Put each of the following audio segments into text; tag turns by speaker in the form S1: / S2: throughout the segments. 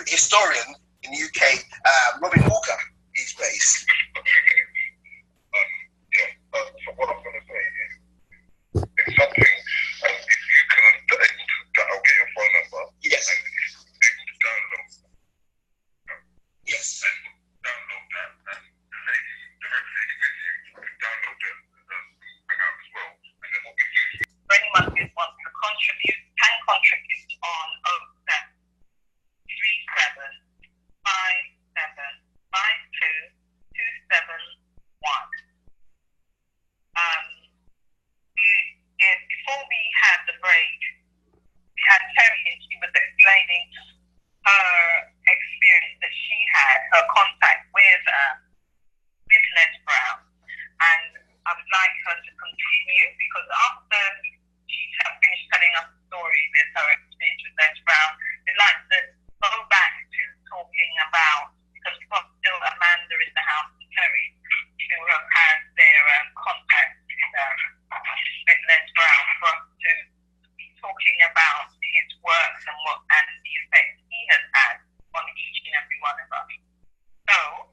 S1: historian in the UK, Robin Walker, is based.
S2: So what I'm going to say is, it's something, if you can, I'll get your phone number.
S1: Yes.
S2: And it's able to download.
S1: Yes.
S2: And download that, and the lady directly with you can download the bring out as well. And then what we do is,
S3: for anyone who wants to contribute, can contribute on 0737575271. Before we had the break, we had Terri, and she was explaining her experience that she had, her contact with Les Brown. And I would like her to continue, because after she finished telling us the story with her experience with Les Brown, we'd like to go back to talking about, because we've got still Amanda in the house, and Terri, who has their contact with Les Brown, for us to be talking about his works and the effect he has had on each and every one of us. So,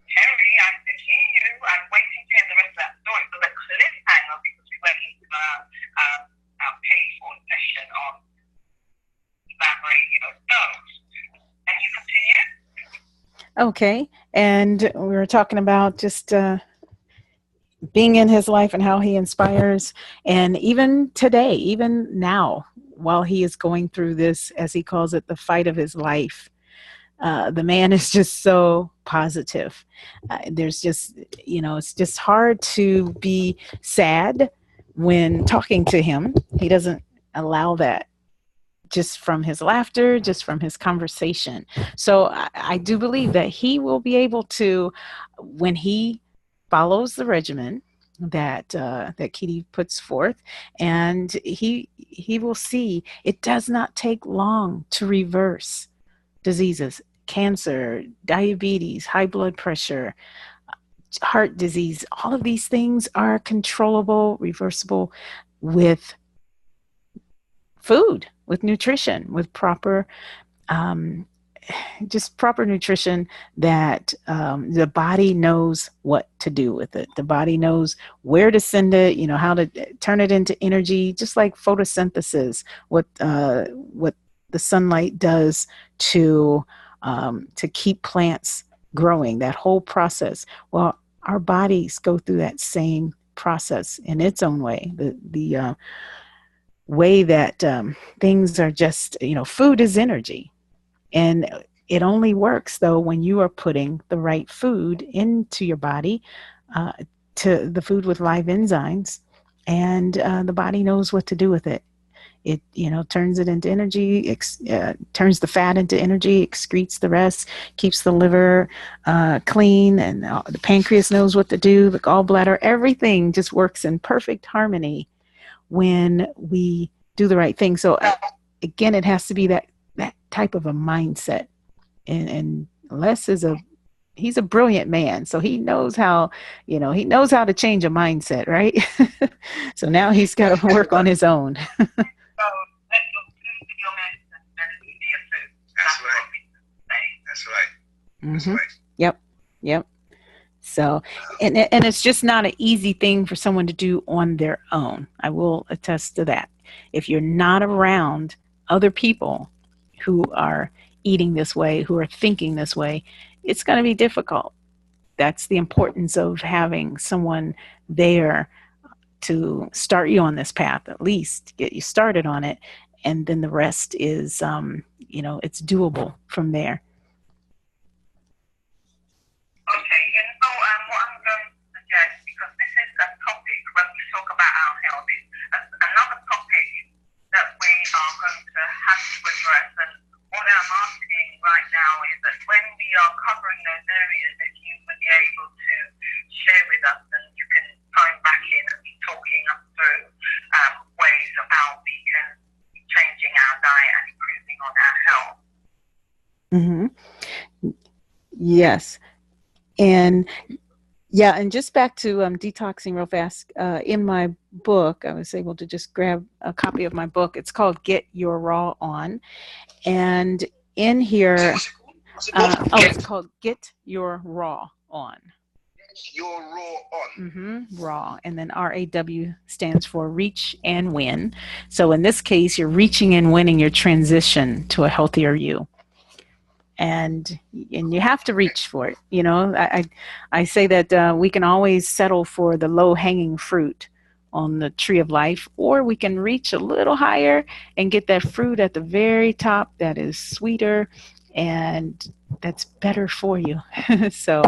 S3: Terri, I can hear you. I'm waiting to hear the rest of that story. It was a cliffhanger because we went into our paid-for session on that radio. So, can you continue?
S4: Okay, and we were talking about just being in his life and how he inspires, and even today, even now, while he is going through this, as he calls it, the fight of his life, the man is just so positive. There's just, it's just hard to be sad when talking to him. He doesn't allow that, just from his laughter, just from his conversation. So I do believe that he will be able to, when he follows the regimen that Kitty puts forth, and he will see it does not take long to reverse diseases, cancer, diabetes, high blood pressure, heart disease. All of these things are controllable, reversible with food, with nutrition, with proper proper nutrition that the body knows what to do with it. The body knows where to send it, how to turn it into energy, just like photosynthesis, what the sunlight does to keep plants growing, that whole process. Well, our bodies go through that same process in its own way. The way that things are just, food is energy. And it only works, though, when you are putting the right food into your body, to the food with live enzymes, and the body knows what to do with it. It, turns it into energy, turns the fat into energy, excretes the rest, keeps the liver clean, and the pancreas knows what to do, the gallbladder, everything just works in perfect harmony when we do the right thing. So again, it has to be that type of a mindset. And Les he's a brilliant man. So he knows how, to change a mindset, right? So now he's got to work on his own.
S2: That's right. That's
S4: Mm-hmm.
S2: right.
S4: Yep. So, and it's just not an easy thing for someone to do on their own. I will attest to that. If you're not around other people who are eating this way, who are thinking this way, it's going to be difficult. That's the importance of having someone there to start you on this path, at least get you started on it. And then the rest is, it's doable from there.
S3: Okay, what I'm going to suggest, because this is a topic when we talk about our health, another topic that we are going to have to address. And what I'm asking right now is that when we are covering those areas, if you would be able to share with us, and you can time back in and be talking us through ways of how we can be changing our diet and improving on our health.
S4: Mm-hmm. Yes. And just back to detoxing real fast. In my book, I was able to just grab a copy of my book. It's called Get Your Raw On. And in here,
S1: What's it called? What's it called?
S4: it's called Get Your Raw On.
S1: Your raw on.
S4: Raw. And then RAW stands for reach and win. So in this case, you're reaching and winning your transition to a healthier you. And you have to reach for it. You know, I say that we can always settle for the low hanging fruit on the tree of life, or we can reach a little higher and get that fruit at the very top that is sweeter and that's better for you. So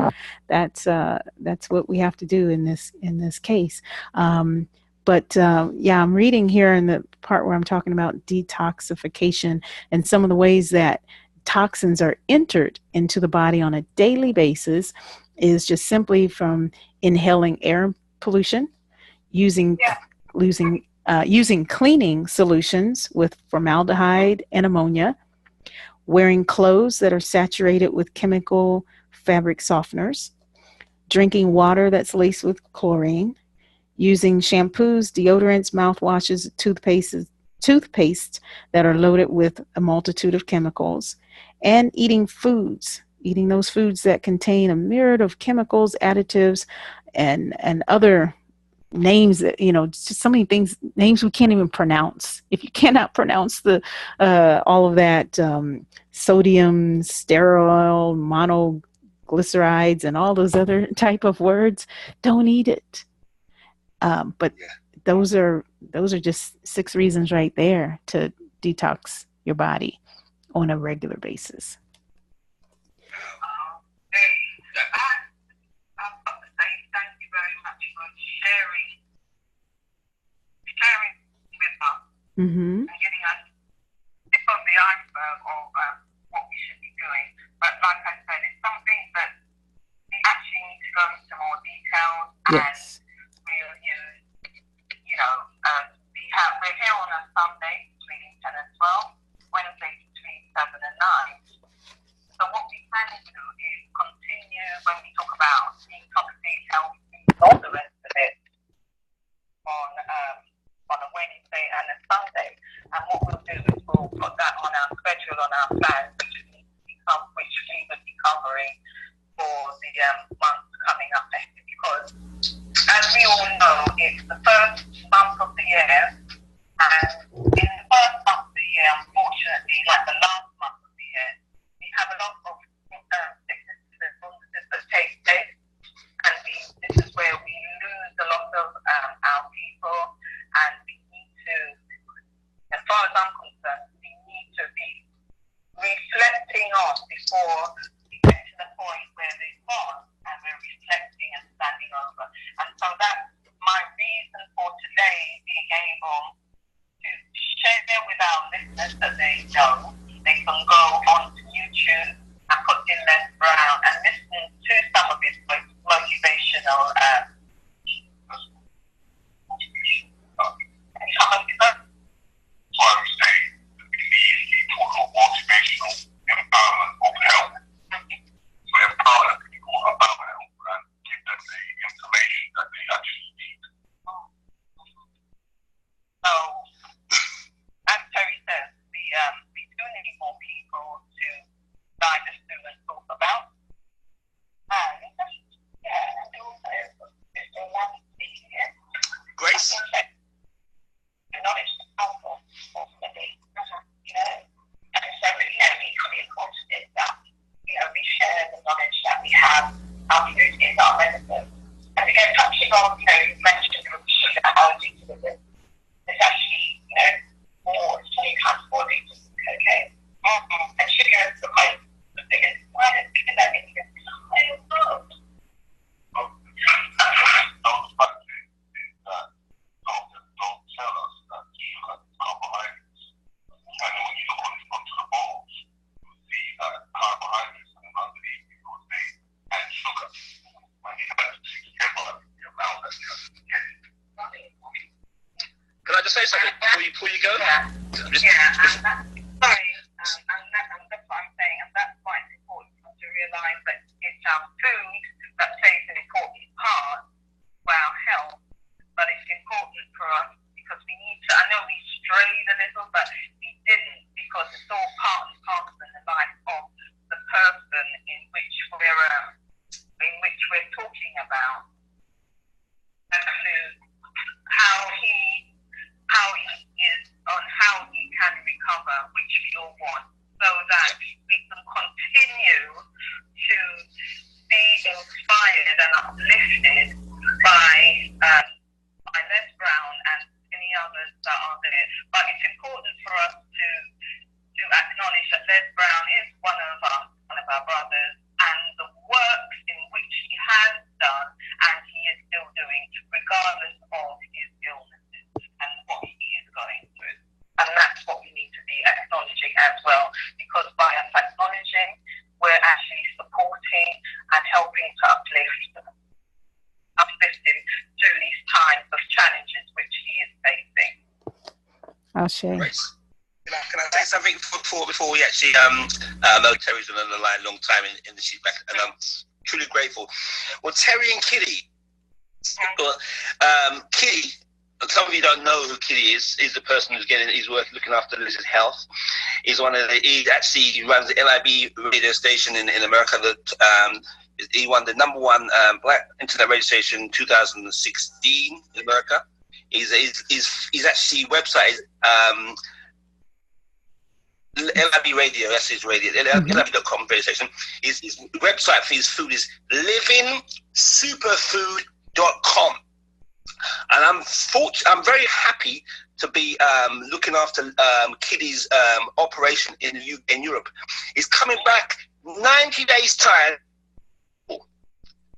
S4: that's what we have to do in this case. Yeah, I'm reading here in the part where I'm talking about detoxification and some of the ways that toxins are entered into the body on a daily basis is just simply from inhaling air pollution, using cleaning solutions with formaldehyde and ammonia, wearing clothes that are saturated with chemical fabric softeners, drinking water that's laced with chlorine, using shampoos, deodorants, mouthwashes, toothpaste that are loaded with a multitude of chemicals, and eating those foods that contain a myriad of chemicals, additives, and other names that, just so many things, names we can't even pronounce. If you cannot pronounce the all of that sodium, steroid, monoglycerides, and all those other type of words, don't eat it. But those are just 6 reasons right there to detox your body on a regular basis.
S3: I've got to say thank you very much for sharing with us and giving us tip of the iceberg of what we should be doing. But like I said, it's something that we actually need to go into more detail and we'll use, we're here on a Sunday between 10 and 12, Wednesday between 7 and 9. So what we plan to do is continue when we talk about detoxing, healthy, all the rest of it on a Wednesday and a Sunday. And what we'll do is we'll put that on our schedule, on our plan, which we would be covering for the months coming up ahead. Because as we all know, it's the first month of the year, and in the first month of the year, unfortunately, like the last month of the year, we have a lot of sicknesses and illnesses that take place, and this is where we lose a lot of our people, and we need to, as far as I'm concerned, we need to be reflecting on before we get to the point where they've gone, and we're reflecting and standing over. And so that's my reason for today being able to share with our listeners that they know they can go onto YouTube and put in Les Brown and listen to some of his motivational
S2: So I would say we need to talk about motivational empowerment of health. So empowerment people about health and give them the information that they actually need.
S3: So, as Terri says, we do need more people to guide us through and talk about.
S1: Grace?
S3: Knowledge is powerful, ultimately. And so, equally important is that, we share the knowledge that we have. Our food is our medicine. And again, touching on, you mentioned sugar allergy to this. It's actually, more, it's 20 times more dangerous than cocaine. And sugar is the biggest one, because that means it's I don't know.
S2: Those factors is that doctors don't tell us that sugar is carbohydrates. And when you look onto the bottles, you'll see that carbohydrates and underneath it will say and sugar. When you have to be careful of the amount that you have to get it.
S1: Can I just say something before you go?
S3: Yeah. And that's what I'm saying, and that's why it's important to realise that it's our food that plays an important part for our health, but it's important for us because we need to, I know we strayed a little, but we didn't, because it's all part and parcel in the life. Les Brown is one of our brothers, and the work in which he has done and he is still doing, regardless of his illnesses and what he is going through. And that's what we need to be acknowledging as well, because by us acknowledging, we're actually supporting and helping to uplift him through these times of challenges which he is facing.
S4: I'll share.
S1: Can I say something before we actually know Terry's been on the line a long time in the sheet back, and I'm truly grateful. Well, Terri and Kitty. Well, Kitty, some of you don't know who Kitty is. He's the person he's looking after Liz's health. He runs the LIB radio station in America that he won the #1 black internet radio station in 2016 in America. His actually website is LIB Radio, that's his radio, LIB.com radio station. His website for his food is livingsuperfood.com. And I'm very happy to be looking after Kitty's operation in Europe. He's coming back 90 days time,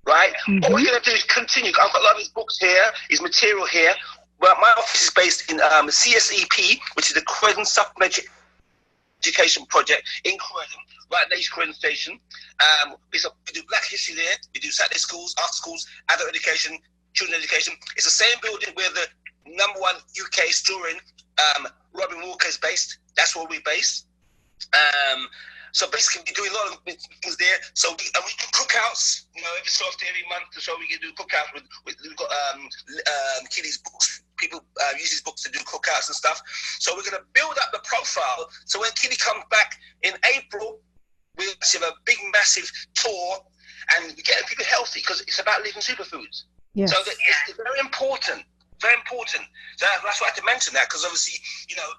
S1: right? Mm-hmm. What we're going to do is continue. I've got a lot of his books here, his material here. Well, my office is based in CSEP, which is the Croydon Supplementary Education Project in Croydon, right next to Croydon Station. We do Black History there. We do Saturday schools, after schools, adult education, children education. It's the same building where the #1 UK historian, Robin Walker, is based. That's where we're based. So basically, we're doing a lot of things there. So we do cookouts, every so often, every month or so, we can do cookouts. We've got Kitty's books. People use his books to do cookouts and stuff. So we're going to build up the profile. So when Kitty comes back in April, we'll have a big, massive tour, and we're getting people healthy because it's about living superfoods. Yes. So it's very important. Very important. So that's why I had to mention that, because obviously,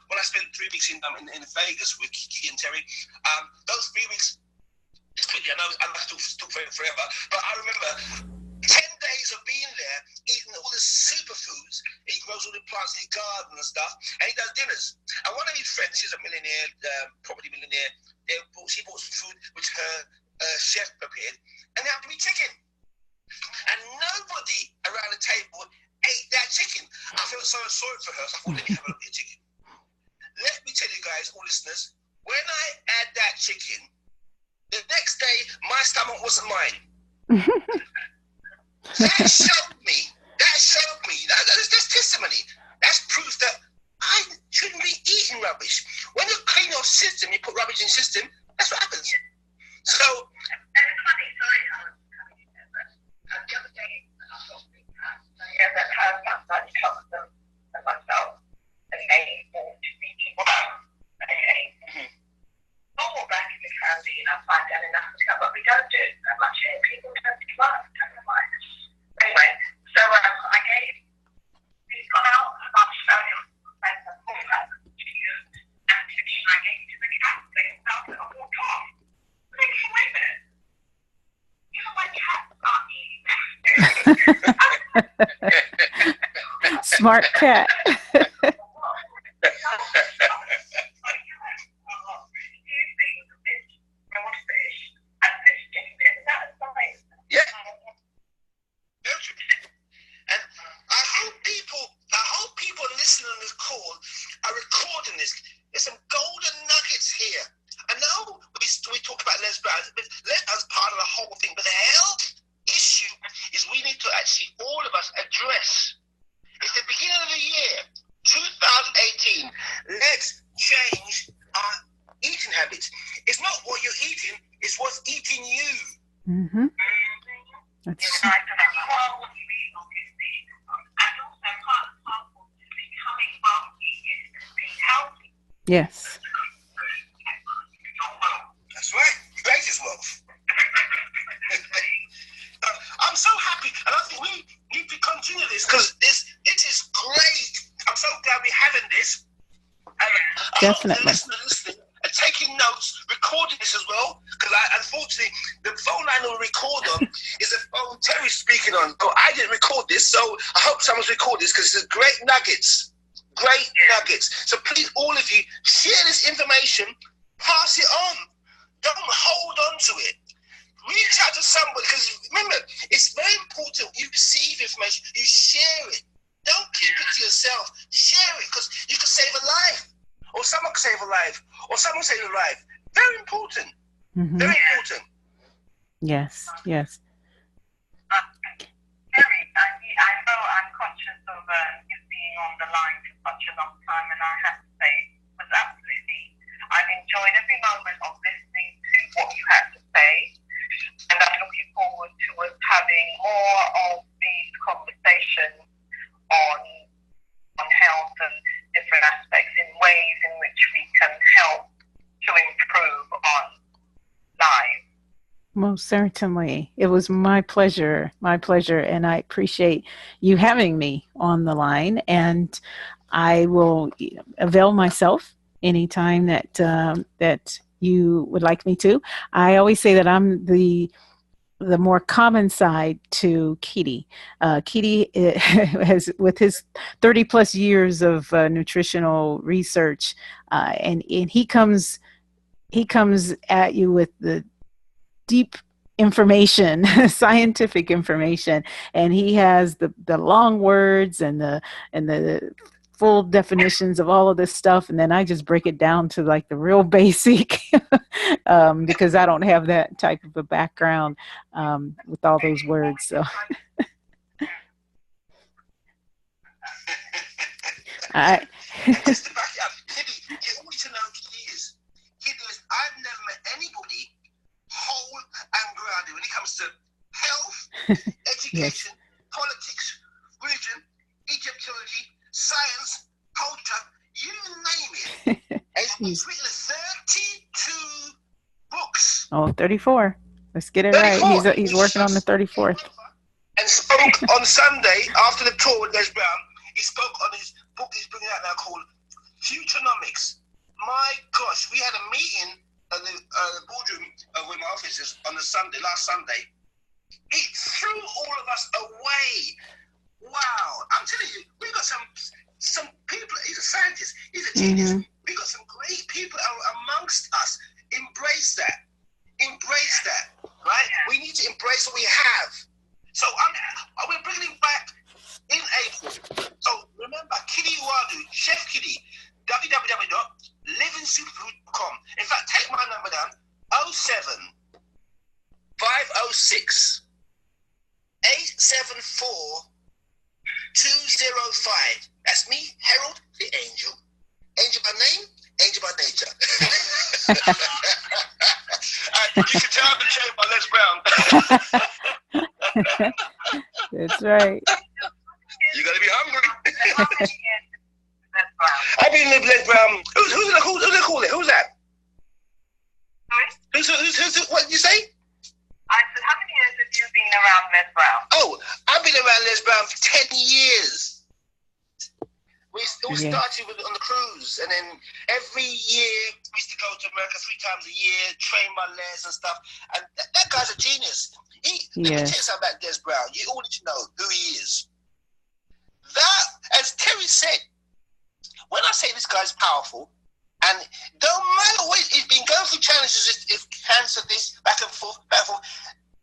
S1: when I spent 3 weeks in Vegas with Kitty and Terri, those 3 weeks, quickly, I know I'm not talk forever, but I remember 10 days of being there, eating all the superfoods. He grows all the plants in his garden and stuff, and he does dinners. And one of his friends, she's a millionaire, property millionaire, she bought some food which her chef prepared, and they had to be chicken. And nobody around the table ate that chicken. I felt so sorry for her, so I thought, let me have a look at chicken. Let me tell you guys, all listeners, when I had that chicken, the next day, my stomach wasn't mine. That showed me, that's testimony. That's proof that I shouldn't be eating rubbish. When you clean your system, you put rubbish in your system, that's what happens. So,
S3: and it's funny, sorry, the other day, that has sometimes comes them and myself, and they all to be people. All back in the Caribbean, I find that in Africa, but we don't do it that much here. People don't give up, don't know why. Anyway, so I gave, he's gone out, and I'll show him, and the full to you, and to me, I gave to the cat, and I walked off. Thinking, wait a minute, even my cats aren't eating.
S4: Smart cat.
S1: Yeah. And I hope people listening on this call are recording this. There's some golden nuggets here. I know we talk about Les Brown, but Les Brown's part of the whole thing, but the health issue is we need to actually, all of us, address. It's the beginning of the year, 2018. Let's change our eating habits. It's not what you're eating, it's what's eating you.
S4: Mm-hmm. That's
S3: right. And also part of becoming healthy is being healthy.
S4: Yes.
S1: That's right. Great is wealth. I'm so happy, and I think we need to continue this because this is great. I'm so glad we're having this. And
S4: Definitely.
S1: I hope the listening and taking notes, recording this as well, because unfortunately the phone line will record on is the phone Terry's speaking on. So I didn't record this, so I hope someone's recorded this because it's great nuggets. Great nuggets. So please, all of you, share this information. pass it on. Don't hold on to it. Reach out to somebody, because remember, it's very important. You receive information, you share it. Don't keep it to yourself. Share it, because you can save a life, or someone can save a life, or someone save a life. Very important.
S4: Mm-hmm.
S1: Very important.
S4: Yes, yes.
S3: Terri, I know I'm conscious of you being on the line for such a long time, and I have to say, it was absolutely, I've enjoyed every moment of listening to what you had to say, and I'm looking forward to us having more of these conversations on health and different aspects in ways in which we can help to improve on lives.
S4: Most certainly. It was my pleasure, and I appreciate you having me on the line, and I will avail myself anytime that you would like me to. I always say that I'm the more common side to Kitty. Kitty has, with his 30 plus years of nutritional research, and he comes at you with the deep information, scientific information, and he has the long words and the full definitions of all of this stuff, and then I just break it down to like the real basic because I don't have that type of a background with all those words. So I
S1: Just to back it up, Kitty, you always know Kitty is. I've never met anybody whole and grounded when it comes to health, education, politics, religion, Egyptology, science, culture, you name it. And he's written 32 books.
S4: Oh, 34. Let's get it 34. Right. He's working on the 34th.
S1: And spoke on Sunday after the tour with Les Brown. He spoke on his book he's bringing out now called Futurenomics. My gosh, we had a meeting at the boardroom where my office is on the last Sunday. It threw all of us away. Wow, I'm telling you, we got some people. He's a scientist. He's a genius. Mm-hmm. We got some great people amongst us. Embrace that. Embrace that. Right? We need to embrace what we have. So we're bringing him back in April. So remember, Kitty Wadu, Chef Kitty, www.livingsuperfood.com. In fact, take my number down: 07 506 874 205. That's me, Harold the Angel. Angel by name, angel by nature. You can tell I've been trained by Les Brown.
S4: That's right.
S1: You gotta be hungry. I've been with Les Brown. Who's they call it? Who's that? Who's what did you say?
S3: I said, how many years have you been around Les Brown?
S1: Oh, I've been around Les Brown for 10 years. We started on the cruise, and then every year we used to go to America 3 times a year, train my Les and stuff. And that guy's a genius. Let me tell you something about Les Brown. You all need to know who he is. That, as Terri said, when I say this guy's powerful, and don't matter what he's been going through challenges, if cancer, this back and forth,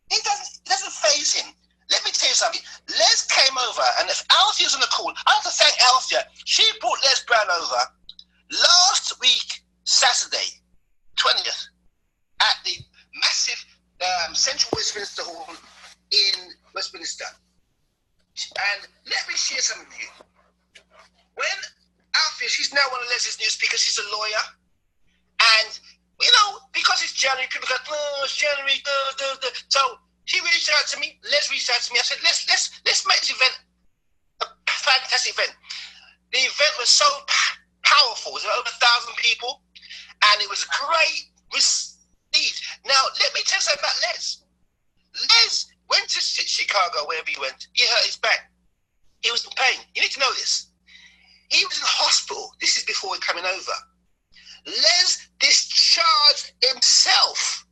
S1: it doesn't faze him. Let me tell you something. Les came over, and if Althea's on the call, I have to thank Althea. She brought Les Brown over last week, Saturday, 20th, at the massive Central Westminster Hall in Westminster. And let me share something with you. When Althea, she's now one of Les's new speakers, she's a lawyer, and, because it's January, people go, oh, it's January, so she reached out to me, Les reached out to me. I said, let's make this event a fantastic event. The event was so powerful. There were over 1,000 people, and it was great prestige. Now, let me tell you something about Les. Les went to Chicago, wherever he went. He hurt his back. He was in pain. You need to know this. He was in the hospital. This is before he coming over. Les discharged himself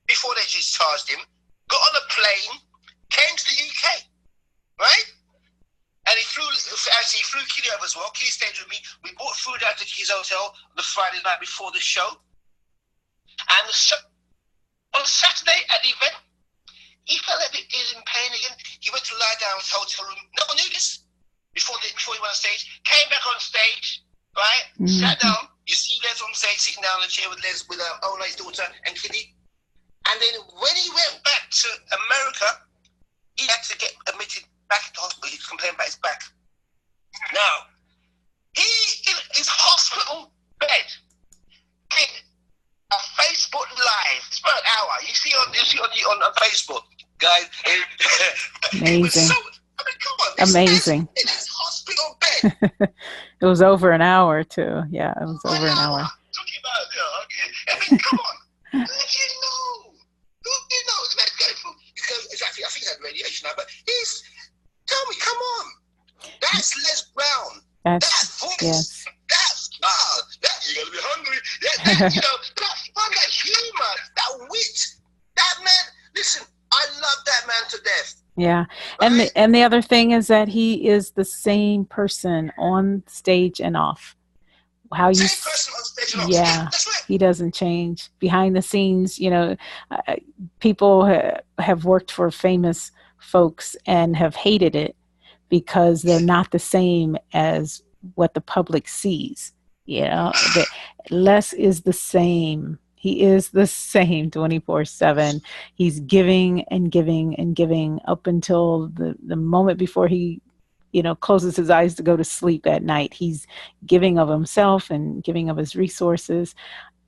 S1: before they discharged him. Got on a plane, came to the UK, right? And he flew Kitty over as well. Kitty stayed with me. We bought food out to his hotel on the Friday night before the show. And on Saturday at the event, he felt like he was in pain again. He went to lie down in his hotel room. No one knew this before he went on stage. Came back on stage, right? Sat down. You see Les on stage, sitting down in the chair with Les, with Olay's daughter and Kitty. And then when he went back to America, he had to get admitted back into hospital. He complained about his back. Now, he in his hospital bed did a Facebook Live. It's about an hour. You see on Facebook, guys.
S4: Amazing.
S1: It was so, I mean, come on.
S4: Amazing.
S1: In his hospital bed.
S4: It was over an hour too. Yeah, it was over an hour.
S1: Talking about, I mean, come on. Who do you know? Who do you know? The man's going from, exactly, I think he had radiation now, but tell me, come on. That's Les Brown. That voice.
S4: Yes.
S1: You're going to be hungry. That fun, that humor, that wit. That man, listen, I love that man to death.
S4: Yeah.
S1: Right?
S4: And the other thing is that he is the same person on stage and off. How
S1: same
S4: you
S1: person on stage and off.
S4: Yeah,
S1: that's right.
S4: he doesn't change. Behind the scenes, people have worked for famous folks and have hated it because they're not the same as what the public sees. Les is the same. He is the same 24/7. He's giving and giving and giving up until the moment before he, closes his eyes to go to sleep at night. He's giving of himself and giving of his resources.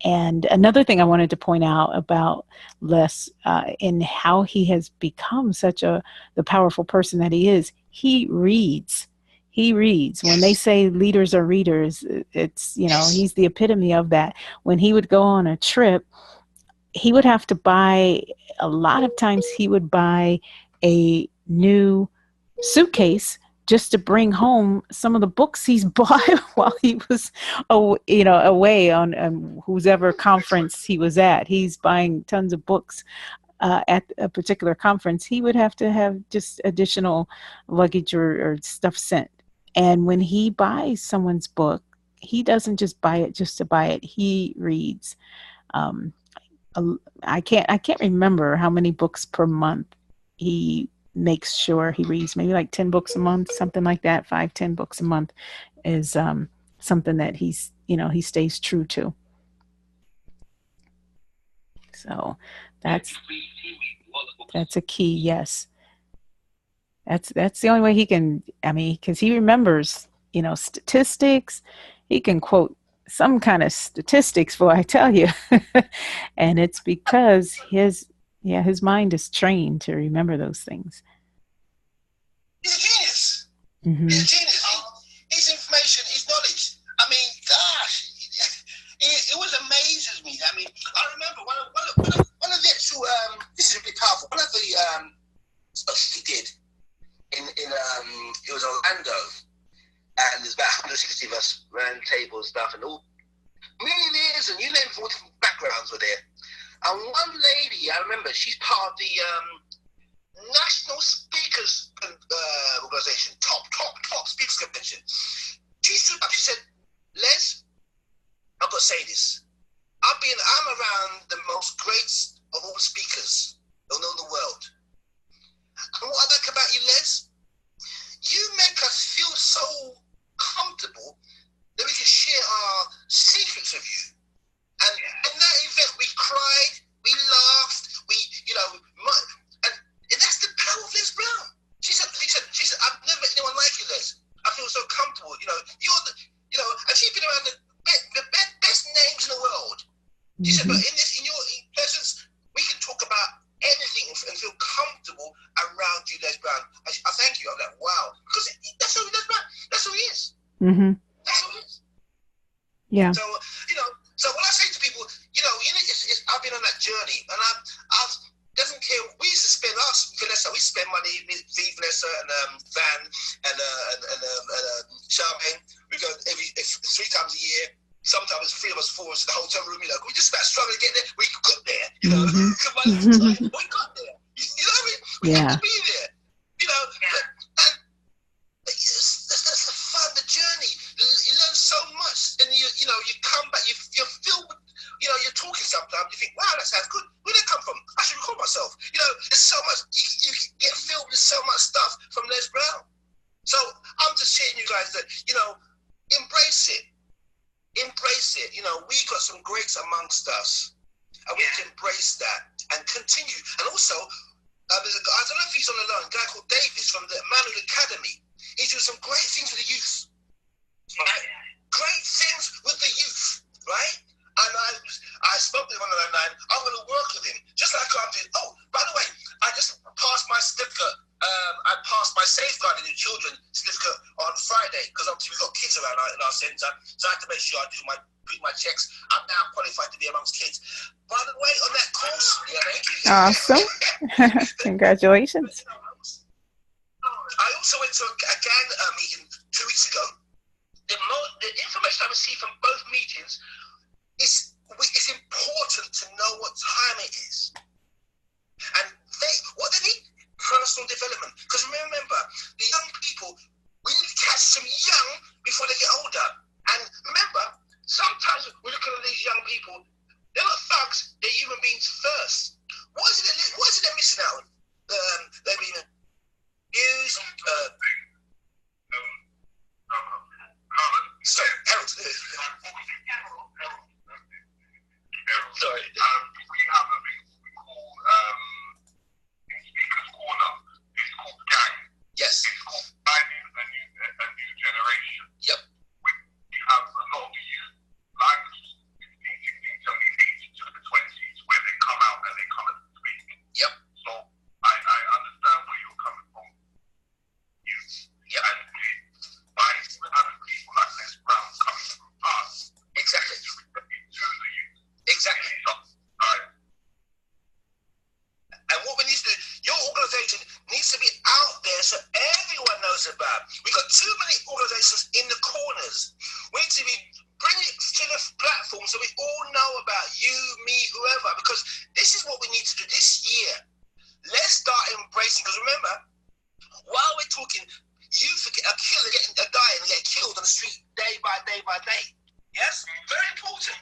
S4: And another thing I wanted to point out about Les, in how he has become such the powerful person that he is, he reads. He reads. When they say leaders are readers, it's, he's the epitome of that. When he would go on a trip, he would have to buy, a lot of times he would buy a new suitcase just to bring home some of the books he's bought while he was, away on whoever conference he was at. He's buying tons of books at a particular conference. He would have to have just additional luggage or stuff sent. And when he buys someone's book, he doesn't just buy it just to buy it. He reads. I can't remember how many books per month he makes sure he reads. Maybe like 10 books a month, something like that. 5-10 books a month is something that he stays true to. So that's a key. Yes. That's the only way he can, because he remembers, statistics. He can quote some kind of statistics, for I tell you. And it's because his mind is trained to remember those things.
S1: He's a genius.
S4: Mm-hmm.
S1: He's a genius. His information, his knowledge. I mean, gosh, it always amazes me. I remember one of the actual, this is really powerful, one of the spots he did it was Orlando, and there's about 160 of us around the table and stuff, and all millionaires and you name it, all different backgrounds were there. And one lady, I remember, she's part of the National Speakers Organization, top speakers convention. She stood up, she said, Les, I've got to say this. I'm around the most greats of all speakers in the world. And what I like about you, Les, you make us feel so comfortable that we can share our secrets with you. And at that event, we cried, we laughed, and that's the power of Les Brown. She said, I've never met anyone like you, Les. I feel so comfortable. And she's been around the best names in the world. She said, but in your presence, we can talk about anything and feel comfortable around you, Les Brown. I thank you. I'm like, wow, because that's who Les Brown. That's who he is.
S4: Mm-hmm.
S1: That's who he is.
S4: Yeah.
S1: So so when I say to people, I've been on that journey, and I doesn't care. We used to spend Vanessa. We spend money. Me, Vanessa, and Van, and Charmaine. We go every 3 times a year. Sometimes 3 of us, 4 of us in the hotel room. We just about struggling to get there. We got there.
S4: Mm-hmm.
S1: We got there. You know what I mean? We had to be there. And that's the fun, the journey. You learn so much, and you come back. You feel, you're talking sometimes. You think, wow, that sounds good. Where did it come from? I should record myself. You know, there's so much, you get filled with so much stuff from Les Brown. So I'm just saying, you guys, that, you know, embrace it. Embrace it. You know, we got some greats amongst us, and we have to embrace that and continue. And also, there's a guy, I don't know if he's on the line, a guy called Davis from the Manual Academy. He's doing some great things with the youth. Right? Great things with the youth, right? And I spoke to him on the line. I'm going to work with him, just like I'm doing. Oh, by the way, I just passed my certificate. I passed my safeguarding the children certificate on Friday, because obviously we've got kids around in our centre, so I have to make sure I do my checks. I'm now qualified to be amongst kids. By the way, on that course, yeah, thank you.
S4: Awesome. Congratulations.
S1: I also went to a gang meeting 2 weeks ago. The information I received from both meetings is it's important to know what time it is. And what they need? Personal development. Because remember, the young people, we need to catch them young before they get older. And remember, sometimes we're looking at these young people, they're not thugs, they're human beings first. What is it they're missing out on? They're being abused. Harold. Sorry.
S2: We have a thing we call in Speaker's Corner. It's called Gang.
S1: Yes.
S2: It's called Finding a New Generation.
S1: Yep.
S2: We have a lot of the youth, like 15, 16, 17, 18 to the 20s, where they come out and they come and speak.
S1: Yep.
S2: So I understand where you're coming from. Youth.
S1: Yep.
S2: And by having people like Les Brown coming through us,
S1: Exactly.
S2: to the youth.
S1: Exactly. And what we need to do, your organisation needs to be out there so everyone knows about. We've got too many organisations in the corners. We need to be bringing it to the platform so we all know about you, me, whoever, because this is what we need to do this year. Let's start embracing, because remember, while we're talking, youth are dying and get killed on the street day by day by day. Yes? Very important.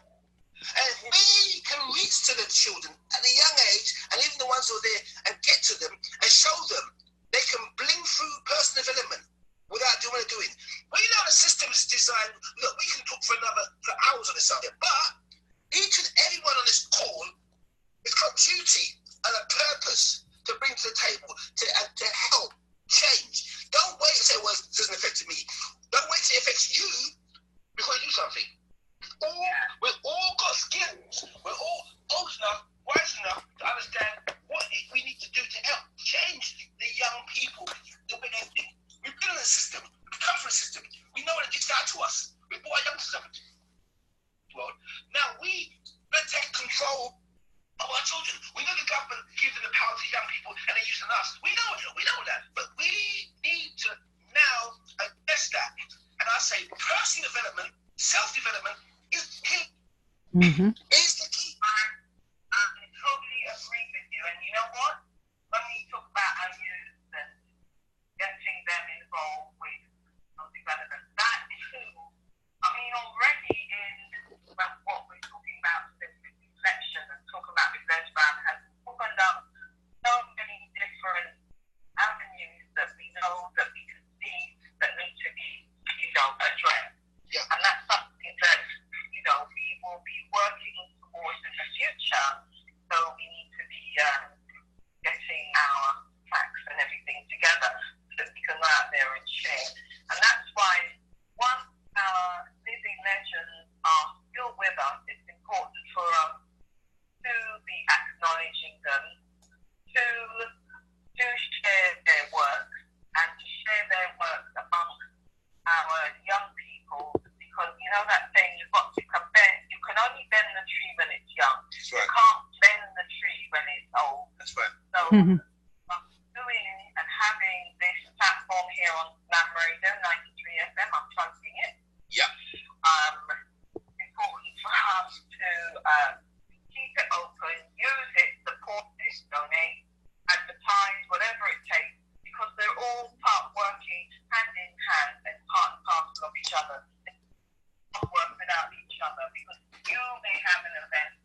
S1: And we can reach to the children at a young age, and even the ones who are there, and get to them and show them they can bling through personal development without doing what they're doing. Well, you know, the system's designed, look, we can talk for hours on this subject, but each and everyone on this call has got duty and a purpose to bring to the table to help change. Don't wait and say, well, it doesn't affect me. Don't wait till it affects you before you do something. We've all got skills. We're all old enough, wise enough to understand what we need to do to help change the young people, the way they think. We've been in the system. We've come from the system. We know what it did to us. We brought our youngsters up into the world. Now we better take control of our children. We know the government gives them the power to young people and they're using us. We know that. But we need to now address that. And I say personal development, self-development, is the key.
S4: Mm-hmm.
S1: Is the key.
S3: I totally agree with you. And you know what? When we talk about our youth and getting them involved with development, that too, I mean, already in what we're talking about, this reflection and talking about with Les Brown has opened up so many different avenues that we know that we can see that need to be, addressed.
S1: Yeah.
S3: And that's something that, we will be working towards in the future. So we need to be getting our facts and everything together so that we can go out there and share. And that's why once our living legends are still with us, it's important for us to be acknowledging them, to share their work, and to share their work amongst our young people, because you know that saying, you can only bend the tree when it's young.
S1: That's
S3: You
S1: right.
S3: can't bend the tree when it's old.
S1: That's right.
S3: So doing and having this platform here on Slam Radio 93 FM, I'm trusting it.
S1: Yeah.
S3: Important for us to keep it open, use it, support it, donate, advertise, whatever it takes, because they're all working hand in hand and part and parcel of each other. They don't work without each other, because you may have an event,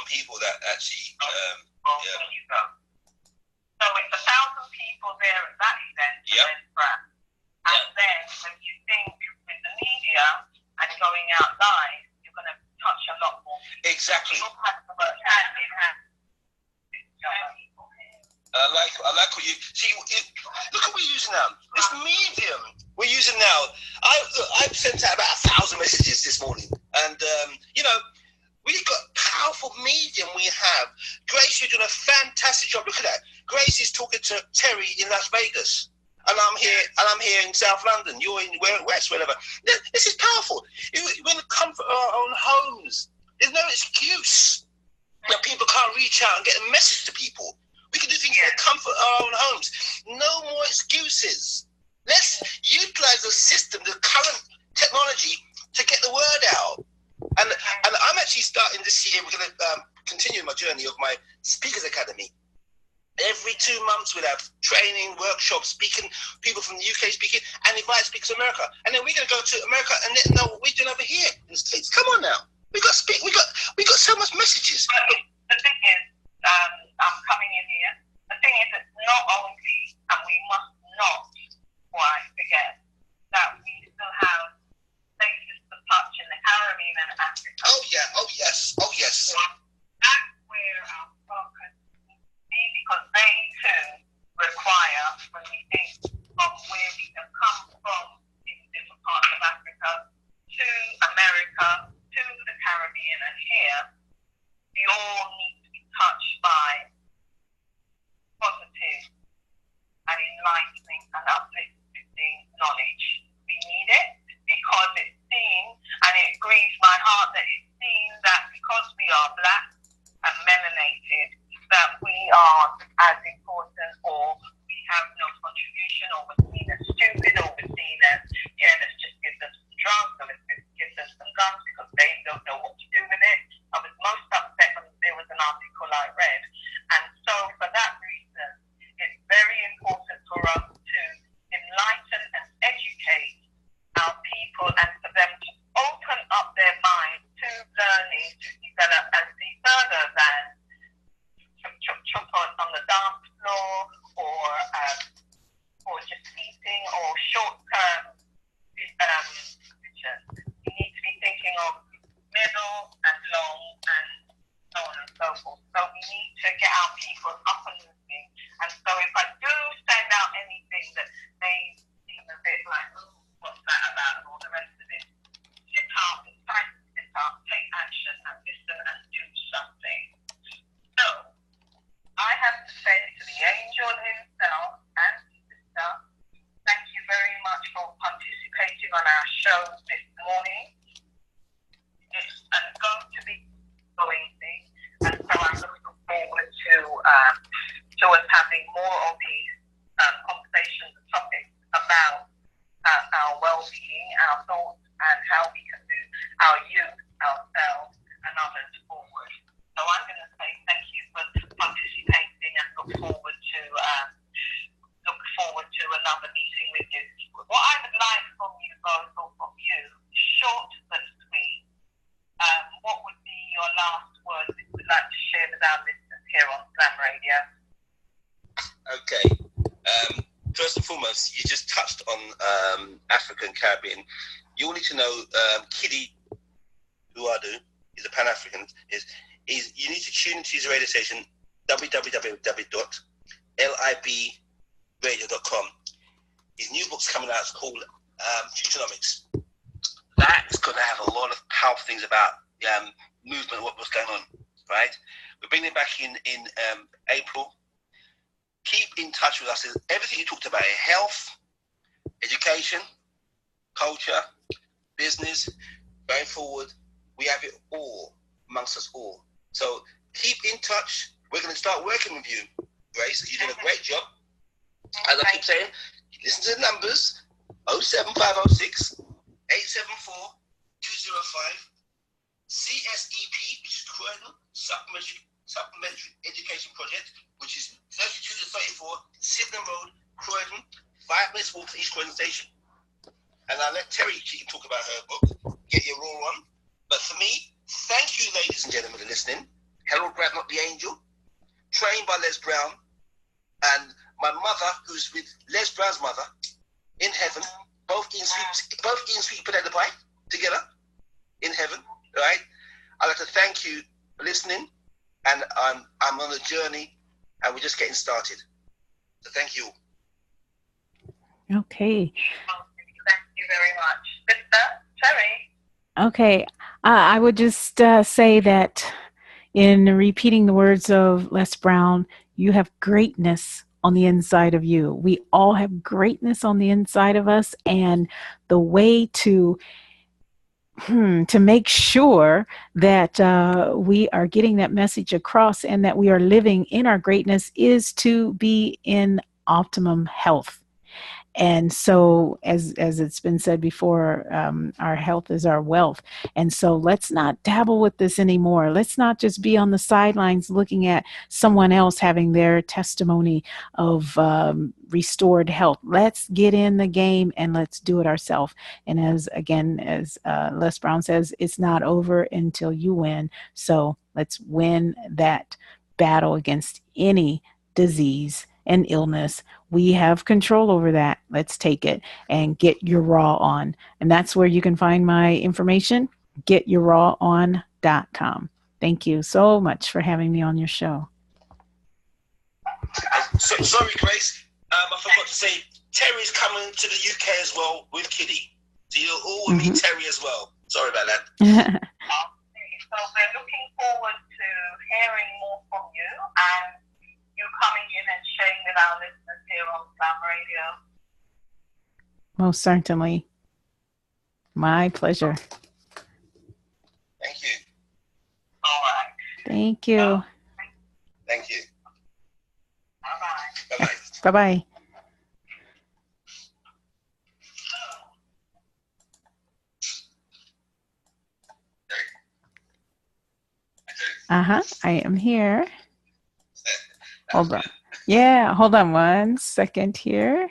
S1: 1,000 people that actually.
S3: When you go. So it's 1,000 people there at that event.
S1: Yep.
S3: And then when you think with the media and going out live, you're going to touch a lot more.
S1: Exactly.
S3: You'll have to work hand in hand.
S1: I like what you see. Look at what we're using now. This medium we're using now. I've sent out about 1,000 messages this morning, and we've got powerful medium. We have Grace. You're doing a fantastic job. Look at that. Grace is talking to Terri in Las Vegas, and I'm here in South London. You're in West, wherever. This is powerful. We're in the comfort of our own homes. There's no excuse that people can't reach out and get a message to people. We can do things in the comfort of our own homes. No more excuses. Let's utilize the system, the current technology, to get the word out. And I'm actually starting this year. We're going to continue my journey of my Speakers Academy. Every 2 months we'll have training, workshops, speaking, people from the UK speaking, and invite speakers to America. And then we're going to go to America and let them know what we're doing over here in the States. Come on now. We got so much messages.
S3: The thing is, I'm coming in here. The thing is, it's not only, and we must not quite forget that we still have places to touch in the Caribbean and Africa.
S1: Oh yeah, oh yes, oh yes.
S3: So that's where our focus needs to be, because they too require, when we think of where we can come from in different parts of Africa to America, to the Caribbean and here, we all need to be touched by positive and enlightening and uplifting knowledge. We need it because it's seen, and it grieves my heart that it's seen that because we are black and melanated, that we are as important, or we have no contribution, or we're seen as stupid, or we're seen as, let's just give them some drugs, or let's just give them some guns because they don't know what to do with it. I was most upset when there was an article I read. And so for that reason, it's very important for us to enlighten and educate our people, and for them to open up their minds to learning, to develop and see further than chop on the dance floor, or just eating, or short-term vision. We need to be thinking of middle and long and so on and so forth. So we need to get our people up and moving. And so if I do send out anything that may seem a bit like, oh, what's that about, and all the rest of it, sit up, it's time to sit up, take action, and listen and do something. So I have to say to the angel himself and sister, thank you very much for participating on our show this morning. It's going to be easy, and so I'm looking forward to us having more of these conversations and topics about our well-being, our thoughts, and how we can move our youth, ourselves, and others forward. So I'm going to say thank you for participating, and look forward to another meeting with you. What I would like from you both, or from you, short but sweet. What would be your last words that you would like to share with our listeners here on Slam Radio?
S1: Okay. First and foremost, you just touched on African Caribbean. You all need to know Kiddy, who I do, is a Pan-African, is you need to tune into his radio station, www.libradio.com. His new book's coming out. It's called Futurenomics. That's going to have a lot of powerful things about movement, what's going on, right? We're bringing it back in April. Keep in touch with us. Everything you talked about, health, education, culture, business, going forward, we have it all amongst us all. So keep in touch. We're going to start working with you, Grace. You're doing a great job. As I keep saying, listen to the numbers, 07506 874 205, CSEP, which is Croydon Supplementary Education Project, which is 32 to 34 Sydenham Road, Croydon, 5 minutes walk to East Croydon Station. And I'll let Terri, she can talk about her book, Get Your Raw On. But for me, thank you, ladies and gentlemen, for listening. Harold Brown, Not the Angel, trained by Les Brown, and my mother, who's with Les Brown's mother, in heaven, both eating sweet potato pie together in heaven, right? I'd like to thank you for listening, and I'm on a journey, and we're just getting started. So thank you.
S4: Okay.
S3: Thank you very much. Sister Terri.
S4: Okay. I would just say that in repeating the words of Les Brown, you have greatness on the inside of you. We all have greatness on the inside of us, and the way to make sure that we are getting that message across and that we are living in our greatness is to be in optimum health. And so, as it's been said before, our health is our wealth. And so let's not dabble with this anymore. Let's not just be on the sidelines looking at someone else having their testimony of restored health. Let's get in the game and let's do it ourselves. And as Les Brown says, it's not over until you win. So let's win that battle against any disease and illness. We have control over that. Let's take it and get your raw on. And that's where you can find my information, getyourrawon.com. Thank you so much for having me on your show.
S1: Sorry, Grace. I forgot to say, Terry's coming to the UK as well with Kitty. So you'll all meet Terry as well. Sorry about that.
S3: So we're looking forward to hearing more from you and you coming in and sharing with our listeners here on Slam Radio.
S4: Most certainly. My pleasure.
S1: Thank you.
S3: All right.
S4: Thank you.
S1: Thank you.
S3: Bye-bye.
S1: Bye-bye.
S4: Bye-bye. I am here. Hold on. Yeah, hold on one second here.